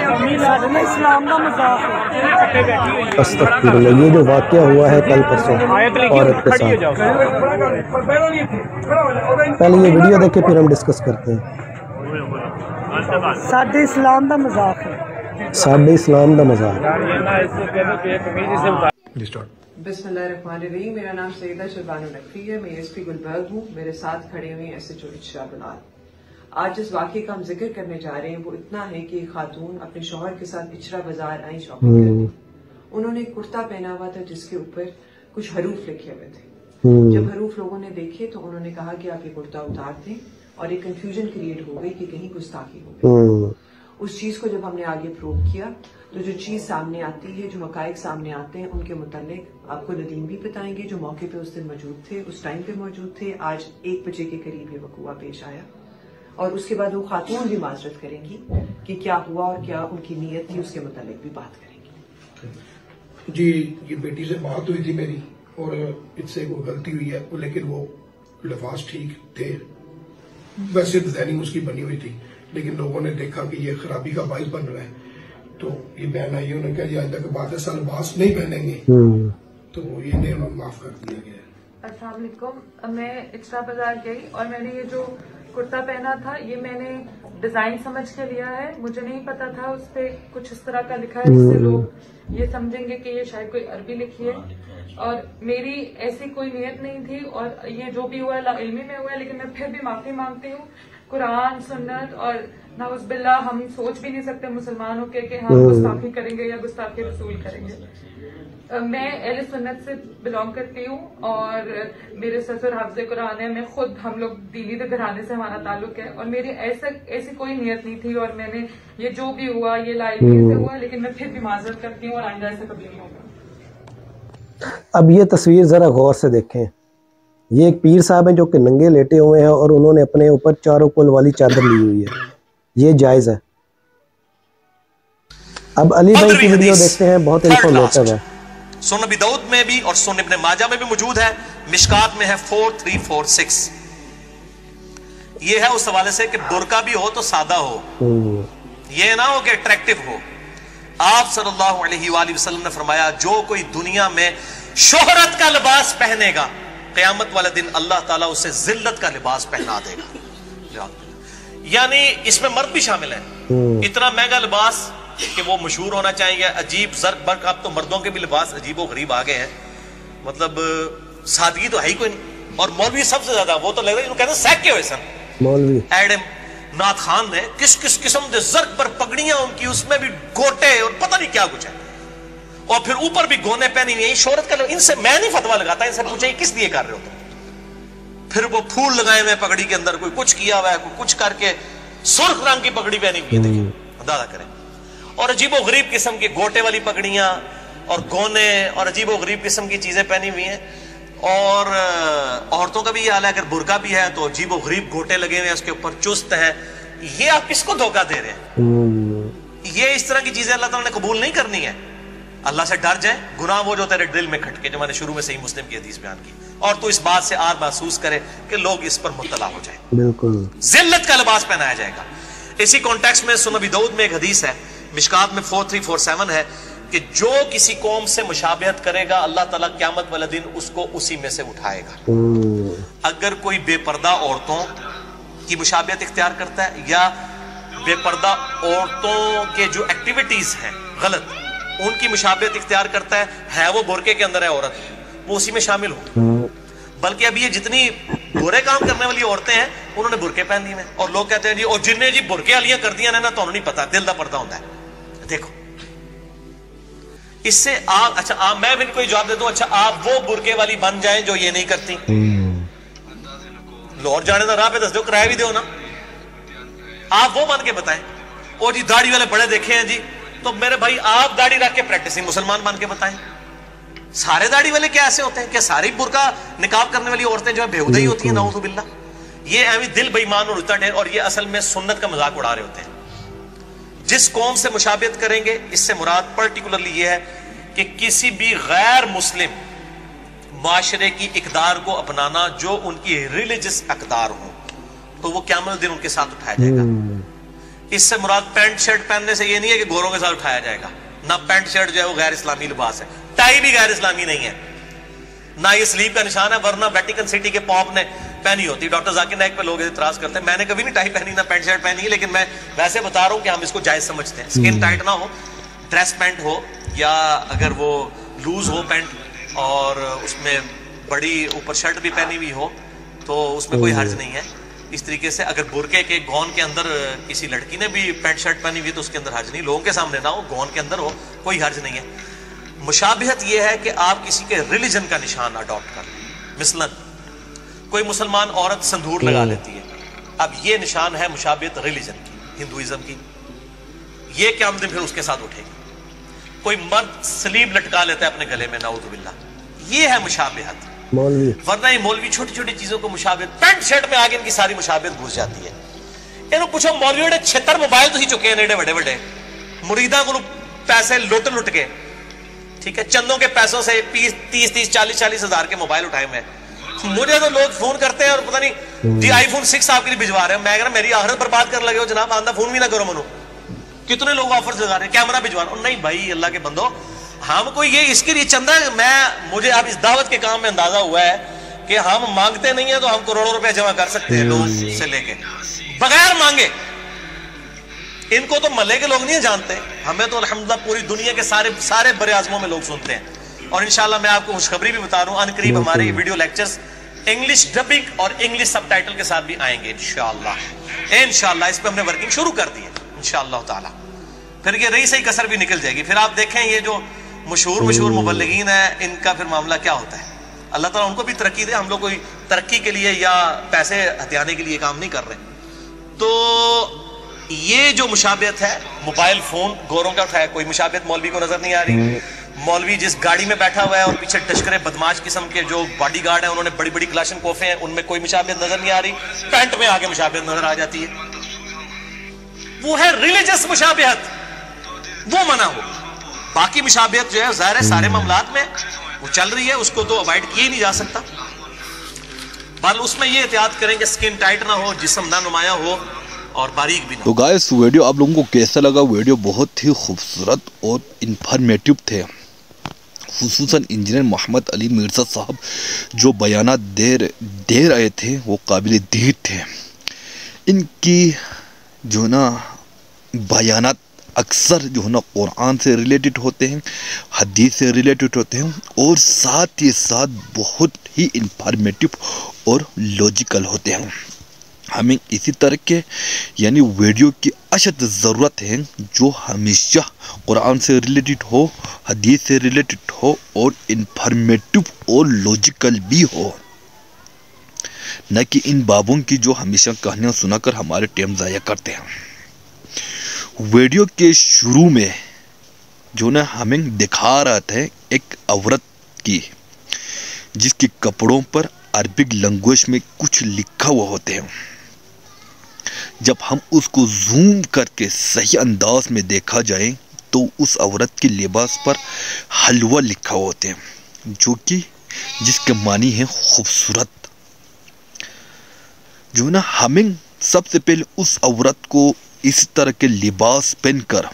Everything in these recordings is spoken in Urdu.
اسلام کا مذاق ہے۔ استغفراللہ، یہ جو واقعہ ہوا ہے کل پرسوں عورت کے ساتھ، پہلے یہ ویڈیو دیکھیں پھر ہم ڈسکس کرتے ہیں۔ ساڈے اسلام کا مذاق ہے، ساڈے اسلام کا مذاق۔ بسم اللہ الرحمن الرحیم۔ میرا نام سیدہ شربانو نقوی ہے، میں ایس پی گلبرگ ہوں۔ میرے ساتھ کھڑے ہوئے ایس ایچ او اچرا بلال۔ آج جس واقعے کا ہم ذکر کرنے جا رہے ہیں وہ اتنا ہے کہ ایک خاتون اپنے شوہر کے ساتھ اچرا بازار آئی شاپنگ کرنے۔ انہوں نے ایک کرتا پہنا ہوا تھا جس کے اوپر کچھ حروف لکھے ہوئے تھے۔ جب حروف لوگوں نے دیکھے تو انہوں نے کہا کہ آپ یہ کرتا اتار دیں، اور ایک کنفیوژن کریٹ ہو گئی کہ کہیں گستاخی ہو گئی۔ اس چیز کو جب ہم نے آگے پروو کیا تو جو چیز سامنے آتی ہے، جو حقائق سامنے آتے ہیں، ان کے متعلق آپ کو ندیم بھی بتائیں گے جو موقع پہ اس دن موجود تھے، اس ٹائم پہ موجود تھے۔ آج 1 بجے کے قریب یہ وقوع پیش آیا، اور اس کے بعد وہ خاتون بھی معذرت کریں گی کہ کیا ہوا اور کیا ان کی نیت تھی، اس کے متعلق بھی بات کریں گی۔ جی، یہ بیٹی سے بات ہوئی تھی میری، اور اس سے کوئی غلطی ہوئی ہے، لیکن وہ لفاظ ٹھیک تھے، ویسے ڈیزائننگ اس کی بنی ہوئی تھی، لیکن لوگوں نے دیکھا کہ یہ خرابی کا باعث بن رہا ہے، تو یہ بہن آئی، انہوں نے کہا یہ آئندہ کے بعد ایسا لباس نہیں پہنیں گے، تو یہ معاف کر دیا گیا ہے۔ السلام علیکم۔ میں اچرا بازار گئی اور میں نے یہ جو کرتا پہنا تھا یہ میں نے ڈیزائن سمجھ کے لیا ہے، مجھے نہیں پتا تھا اس پہ کچھ اس طرح کا لکھا ہے جس سے لوگ یہ سمجھیں گے کہ یہ شاید کوئی عربی لکھی ہے، اور میری ایسی کوئی نیت نہیں تھی، اور یہ جو بھی ہوا ہے لا علمی میں ہوا ہے، لیکن میں پھر بھی معافی مانگتی ہوں۔ قرآن، سنت اور نعوذ باللہ ہم سوچ بھی نہیں سکتے مسلمان ہو کے کہ ہم گستاخی کریں گے یا گستاخی رسول کریں گے۔ میں اہل سنت سے بلانگ کرتی ہوں اور میرے سسر حافظ قرآن ہے، میں خود، ہم لوگ دینی گھرانے سے ہمارا تعلق ہے، اور میری ایسی کوئی نیت نہیں تھی، اور میں نے یہ جو بھی ہوا یہ لا علمی سے ہوا، لیکن میں پھر بھی معذرت کرتی ہوں اور آئندہ ایسا کبھی نہیں ہوگا۔ اب یہ تصویر ذرا غور سے دیکھیں، یہ ایک پیر صاحب ہیں جو کہ ننگے لیٹے ہوئے ہیں اور انہوں نے اپنے اوپر چاروں کل والی چادر لی ہوئی ہے، یہ جائز ہے؟ اب علی بھائی کی ویڈیو دیکھتے ہیں، بہت انفارمیٹو ہے۔ سنن ابی داؤد میں بھی اور سنن ابن ماجہ میں بھی موجود ہے، مشکات میں ہے 4346۔ یہ ہے اس حوالے سے کہ برقع بھی ہو تو سادہ ہو، یہ نہ ہو کہ اٹریکٹیو ہو۔ آپ صلی اللہ علیہ وآلہ وسلم نے فرمایا جو کوئی دنیا میں شہرت کا لباس پہنے گا قیامت والے دن اللہ تعالیٰ اسے ذلت کا لباس پہنا دے گا۔ یعنی اس میں مرد بھی شامل ہیں، اتنا مہنگا لباس کہ وہ مشہور ہونا چاہیے، عجیب زرق برق۔ اب تو مردوں کے بھی لباس عجیب و غریب آ گئے ہیں، مطلب سادگی تو ہے ہی کوئی نہیں۔ اور مولوی سب سے زیادہ، وہ تو لگ رہا ہے کہتے ہیں سیک کے ہوئے سن مولوی ایڈم نات خان نے کس قسم دے زرق پر پگڑیاں ان کی، اس میں بھی گوٹے اور پتہ نہیں کیا کچھ ہے، اور پھر اوپر بھی گونے پہنی ہوئی۔ شہرت کا ان سے میں نہیں فتوا لگاتا، ان سے پوچھیں کس لیے کر رہے ہو تم؟ پھر وہ پھول لگائے ہوئے پگڑی کے اندر، کوئی کچھ کیا ہوا ہے، کوئی کچھ کر کے سرخ رنگ کی پگڑی پہنی ہوئی ہے، دیکھیں اندازہ کریں، اور عجیب و غریب قسم کی گوٹے والی پگڑیاں اور گونے اور عجیب و غریب قسم کی چیزیں پہنی ہوئی ہیں۔ اور عورتوں کا بھی یہ حال ہے، اگر برقع بھی ہے تو عجیب و غریب گوٹے لگے ہوئے ہیں اس کے اوپر، چست ہیں۔ یہ آپ کس کو دھوکہ دے رہے ہیں؟ یہ اس طرح کی چیزیں اللہ تعالیٰ نے قبول نہیں کرنی ہے۔ اللہ سے ڈر جائے، گناہ وہ جو تیرے دل میں کھٹکے، جو میں نے شروع میں صحیح مسلم کی حدیث بیان کی، اور تو اس بات سے آر محسوس کرے کہ لوگ اس پر مطلع ہو جائیں، بالکل ذلت کا لباس پہنایا جائے گا۔ اسی کانٹیکسٹ میں سنن ابی داؤد میں ایک حدیث ہے، مشکات میں 4347 ہے، کہ جو کسی قوم سے مشابہت کرے گا اللہ تعالیٰ قیامت والے دن اس کو اسی میں سے اٹھائے گا۔ اگر کوئی بے پردہ عورتوں کی مشابہت اختیار کرتا ہے، یا بے پردہ عورتوں کے جو ایکٹیویٹیز ہیں غلط ان کی مشابہت اختیار کرتا ہے وہ برقعے کے اندر ہے عورت، وہ اسی میں شامل ہو۔ بلکہ ابھی یہ جتنی برے کام کرنے والی عورتیں ہیں انہوں نے برقعے پہن لیے ہیں، اور لوگ کہتے ہیں جی اور جن نے جی برقعے والیاں کر دیا نا تو انہوں نہیں پتا دل دا پردہ ہوتا ہے۔ دیکھو اس سے آپ، اچھا میں بھی کوئی جواب دے دوں، اچھا آپ وہ برقعے والی بن جائیں جو یہ نہیں کرتی، لوٹ جانے دا راہ پہ دس دو، کرایہ بھی دو نا، آپ وہ بن کے بتائیں۔ اور جی داڑھی والے بڑے دیکھے ہیں جی، تو میرے بھائی آپ داڑھی رکھ کے پریکٹسنگ مسلمان بن کے بتائیں۔ سارے داڑھی والے کیا ایسے ہوتے ہیں کہ ساری برقع نقاب کرنے والی عورتیں جو ہے بےہودہ ہی ہوتی ہیں؟ نعوذ باللہ، یہ ایویں دل بے ایمان اور اٹھتا ڈھیر، اور یہ اصل میں سنت کا مذاق اڑا رہے ہوتے ہیں۔ جس قوم سے مشابہت کریں گے، اس سے مراد پرٹیکولرلی یہ ہے کہ کسی بھی غیر مسلم معاشرے کی اقدار کو اپنانا جو ان کی ریلیجس اقدار ہوں، تو وہ قیامت دن ان کے ساتھ اٹھایا جائے گا۔ اس سے مراد پینٹ شرٹ پہننے سے یہ نہیں ہے کہ گوروں کے ساتھ اٹھایا جائے گا. نہ پینٹ شرٹ جو ہے وہ غیر اسلامی لباس ہے, ٹائی بھی غیر اسلامی نہیں ہے, نہ یہ سلیپ کا نشان ہے, ورنہ ویٹیکن سٹی کے پاپ نے پہنی ہوتی. ڈاکٹر ذاکر نائک پہ لوگ اعتراض کرتے ہیں, میں نے کبھی نہیں ٹائی پہنی نہ پینٹ شرٹ پہنی ہے, لیکن میں ویسے بتا رہا ہوں کہ ہم اس کو جائز سمجھتے ہیں. سکن ٹائٹ نہ ہو, ڈریس پینٹ ہو, یا اگر وہ لوز ہو پینٹ اور اس میں بڑی اوپر شرٹ بھی پہنی ہوئی ہو تو اس میں کوئی حرج نہیں ہے. اس طریقے سے اگر برقعے کے گون کے اندر کسی لڑکی نے بھی پینٹ شرٹ پہنی ہوئی تو اس کے اندر حرج نہیں, لوگوں کے سامنے نہ ہو, گون کے اندر ہو, کوئی حرج نہیں ہے. مشابہت یہ ہے کہ آپ کسی کے ریلیجن کا نشان اڈاپٹ کر لیں. مثلا کوئی مسلمان عورت سندور لگا لیتی ہے, اب یہ نشان ہے مشابہت ریلیجن کی, ہندوازم کی, یہ قیامت دن پھر اس کے ساتھ اٹھے گی. کوئی مرد سلیب لٹکا لیتا ہے اپنے گلے میں, نعوذ باللہ, یہ ہے مشابہت. ورنہ یہ مولوی چھوٹی چھوٹی چیزوں کو مشابہت, پینٹ شرٹ میں آگے ان کی ساری مشابہت گھس جاتی ہے. انہوں پوچھو مولوی نے 76 موبائل تو ہی چکے ہیں ایڈے بڑے بڑے, مریداں کو پیسے لٹ کے, ٹھیک ہے, چندوں کے پیسوں سے 30-40 ہزار کے موبائل اٹھائے میں. مجھے تو لوگ فون کرتے ہیں اور پتہ نہیں جی آئی فون 6 آپ کے لیے بھجوا رہے ہیں. میں کہہ رہا میری آخرت برباد کر لگے ہو جناب, آندہ فون بھی نہ کرو منو. کتنے لوگ آفرز لگا رہے ہیں کیمرہ بھجوا رہے ہیں. نہیں بھائی اللہ کے بندو, ہم کو یہ اس کے لیے چندہ, مجھے اب اس دعوت کے کام میں اندازہ ہوا ہے کہ ہم مانگتے نہیں ہیں تو ہم کروڑوں روپے جمع کر سکتے ہیں لوگ سے لے کے بغیر مانگے. ان کو تو ملے کے لوگ نہیں جانتے, ہمیں تو الحمدللہ پوری دنیا کے سارے بڑے اعظموں میں لوگ سنتے ہیں. اور انشاءاللہ میں آپ کو خوشخبری بھی بتا رہا ہوں, ان قریب ہمارے یہ ویڈیو لیکچرز انگلش ڈبنگ اور انگلش سب ٹائٹل کے ساتھ بھی آئیں گے انشاءاللہ. اس پہ ہم نے ورکنگ شروع کر دی ہے انشاءاللہ تعالی. پھر یہ رہی صحیح کسر بھی نکل جائے گی. پھر آپ دیکھیں یہ جو مشہور مبلغین ہیں, ان کا پھر معاملہ کیا ہوتا ہے. اللہ تعالیٰ ان کو بھی ترقی دے, ہم لوگ کوئی ترقی کے لیے یا پیسے ہتھیانے کے لیے کام نہیں کر رہے. تو یہ جو مشابہت ہے, موبائل فون گوروں کا اٹھایا, کوئی مشابہت مولوی کو نظر نہیں آ رہی. مولوی جس گاڑی میں بیٹھا ہوا ہے اور پیچھے ٹشکرے بدماش قسم کے جو باڈی گارڈ ہیں, انہوں نے بڑی بڑی کلاشن کوفے ہیں, ان میں کوئی مشابہت نظر نہیں آ رہی. پینٹ میں آگے مشابہت نظر آ جاتی ہے, وہ ہے ریلیجس مشابہت, وہ منع ہو. باقی مشابہت جو ہے ظاہر ہے سارے معاملات میں وہ چل رہی ہے, اس کو تو اوائڈ کیا ہی نہیں جا سکتا. بل اس میں یہ احتیاط کریں کہ سکن ٹائٹ نہ ہو, جسم نہ نمایاں ہو اور باریک بھی نہ. تو گائز ویڈیو آپ لوگوں کو کیسا لگا؟ ویڈیو بہت ہی خوبصورت اور انفارمیٹیو تھے, خصوصاً انجینئر محمد علی مرزا صاحب جو بیانات دے رہے تھے وہ قابل دید تھے. ان کی جو نا بیانات اکثر جو ہے نا قرآن سے ریلیٹڈ ہوتے ہیں, حدیث سے ریلیٹڈ ہوتے ہیں, اور ساتھ ہی ساتھ بہت ہی انفارمیٹیو اور لوجیکل ہوتے ہیں. ہمیں اسی طرح کے یعنی ویڈیو کی اشد ضرورت ہے جو ہمیشہ قرآن سے ریلیٹڈ ہو, حدیث سے ریلیٹڈ ہو اور انفارمیٹیو اور لوجیکل بھی ہو, نہ کہ ان بابوں کی جو ہمیشہ کہانیاں سنا کر ہمارے ٹائم ضائع کرتے ہیں. ویڈیو کے شروع میں جو نا ہمیں دکھا رہا تھا ایک عورت کی جس کے کپڑوں پر عربک لینگویج میں کچھ لکھا ہوا ہوتے ہیں. جب ہم اس کو زوم کر کے صحیح انداز میں دیکھا جائے تو اس عورت کے لباس پر حلوہ لکھا ہوا ہوتے ہیں, جو کہ جس کے معنی ہے خوبصورت. جو نا ہمیں سب سے پہلے اس عورت کو اس طرح کے لباس پہن کر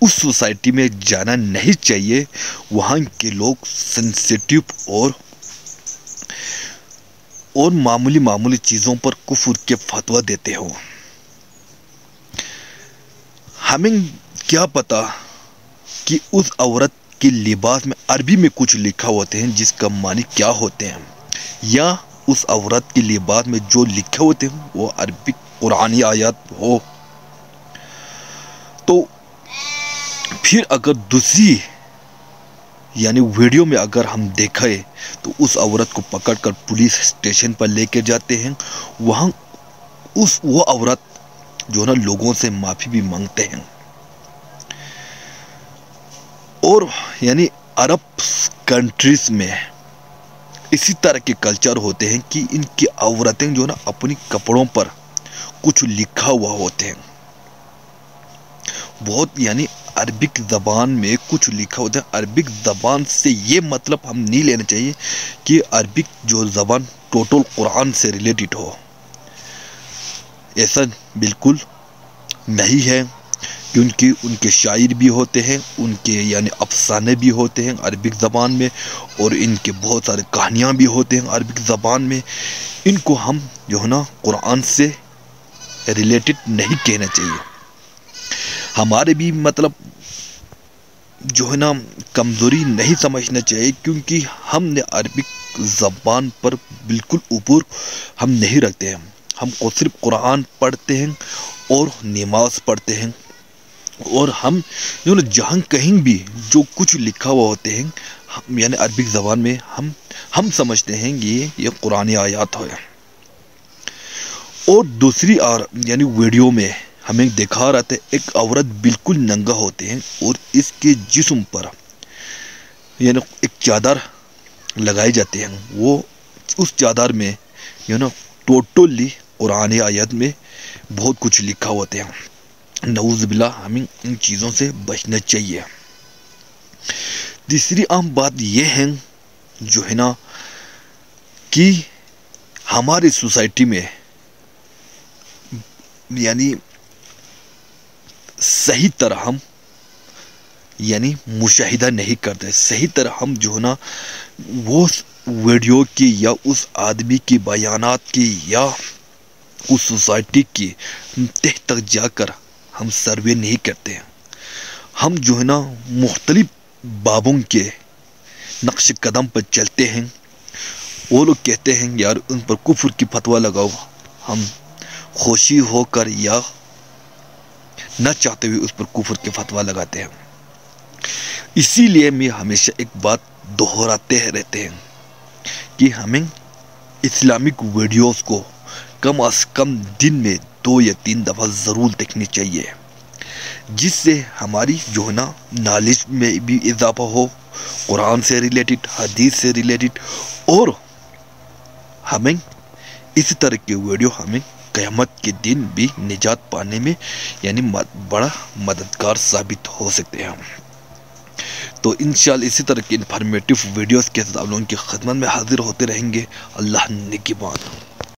اس سوسائٹی میں جانا نہیں چاہیے وہاں کے لوگ سینسیٹیو اور معمولی چیزوں پر کفر کے فتویٰ دیتے ہو. ہمیں کیا پتا کہ اس عورت کے لباس میں عربی میں کچھ لکھا ہوتے ہیں جس کا معنی کیا ہوتے ہیں, یا اس عورت کے لباس میں جو لکھے ہوتے ہیں وہ عربی قرآنی آیات ہو. تو پھر اگر دوسری یعنی ویڈیو میں اگر ہم دیکھیں تو اس عورت کو پکڑ کر پولیس اسٹیشن پر لے کے جاتے ہیں, وہاں وہ عورت جو نا لوگوں سے معافی بھی مانگتے ہیں. اور یعنی عرب کنٹریز میں اسی طرح کے کلچر ہوتے ہیں کہ ان کی عورتیں جو نا اپنی کپڑوں پر کچھ لکھا ہوا ہوتے ہیں, بہت یعنی عربک زبان میں کچھ لکھا ہوتا ہے. عربک زبان سے یہ مطلب ہم نہیں لینا چاہیے کہ عربک جو زبان ٹوٹل قرآن سے ریلیٹڈ ہو, ایسا بالکل نہیں ہے، کیونکہ ان کے شاعر بھی ہوتے ہیں، ان کے یعنی افسانے بھی ہوتے ہیں عربک زبان میں، اور ان کے بہت سارے کہانیاں بھی ہوتے ہیں عربک زبان میں. ان کو ہم جو ہے نا قرآن سے ریلیٹڈ نہیں کہنا چاہیے. ہمارے بھی مطلب جو ہے نا کمزوری نہیں سمجھنا چاہیے، کیونکہ ہم نے عربک زبان پر بالکل اوپر ہم نہیں رکھتے ہیں. ہم کو صرف قرآن پڑھتے ہیں اور نماز پڑھتے ہیں، اور ہم جو نا جہاں کہیں بھی جو کچھ لکھا ہوا ہوتے ہیں یعنی عربک زبان میں ہم سمجھتے ہیں یہ قرآن آیات ہے. اور دوسری یعنی ویڈیو میں ہمیں دکھا رہا تھا ایک عورت بالکل ننگا ہوتے ہیں، اور اس کے جسم پر یعنی ایک چادر لگائے جاتے ہیں. وہ اس چادر میں ٹوٹلی قرآن آیات میں بہت کچھ لکھا ہوتے ہیں. نعوذ باللہ، ہمیں ان چیزوں سے بچنا چاہیے. تیسری اہم بات یہ ہے جو ہے نا کہ ہماری سوسائٹی میں یعنی صحیح طرح ہم یعنی مشاہدہ نہیں کرتے، صحیح طرح ہم جو ہے نا وہ ویڈیو کی یا اس آدمی کی بیانات کی یا اس سوسائٹی کی تہ تک جا کر ہم سروے نہیں کرتے ہیں. ہم جو ہے نا مختلف بابوں کے نقش قدم پر چلتے ہیں. وہ لوگ کہتے ہیں یار ان پر کفر کی فتویٰ لگاؤ، ہم خوشی ہو کر یا نہ چاہتے ہوئے اس پر کفر کی فتویٰ لگاتے ہیں. اسی لیے میں ہمیشہ ایک بات دہراتے رہتے ہیں کہ ہمیں اسلامک ویڈیوز کو کم از کم دن میں 2 یا 3 دفعہ ضرور دیکھنی چاہیے، جس سے ہماری جو ہے نا نالج میں بھی اضافہ ہو، قرآن سے ریلیٹڈ، حدیث سے ریلیٹڈ، اور ہمیں اسی طرح کے ویڈیو ہمیں قیامت کے دن بھی نجات پانے میں یعنی بڑا مددگار ثابت ہو سکتے ہیں. تو انشاءاللہ اسی طرح کے انفارمیٹیو ویڈیوز کے ساتھ آپ لوگوں کی خدمت میں حاضر ہوتے رہیں گے. اللہ نگہبان.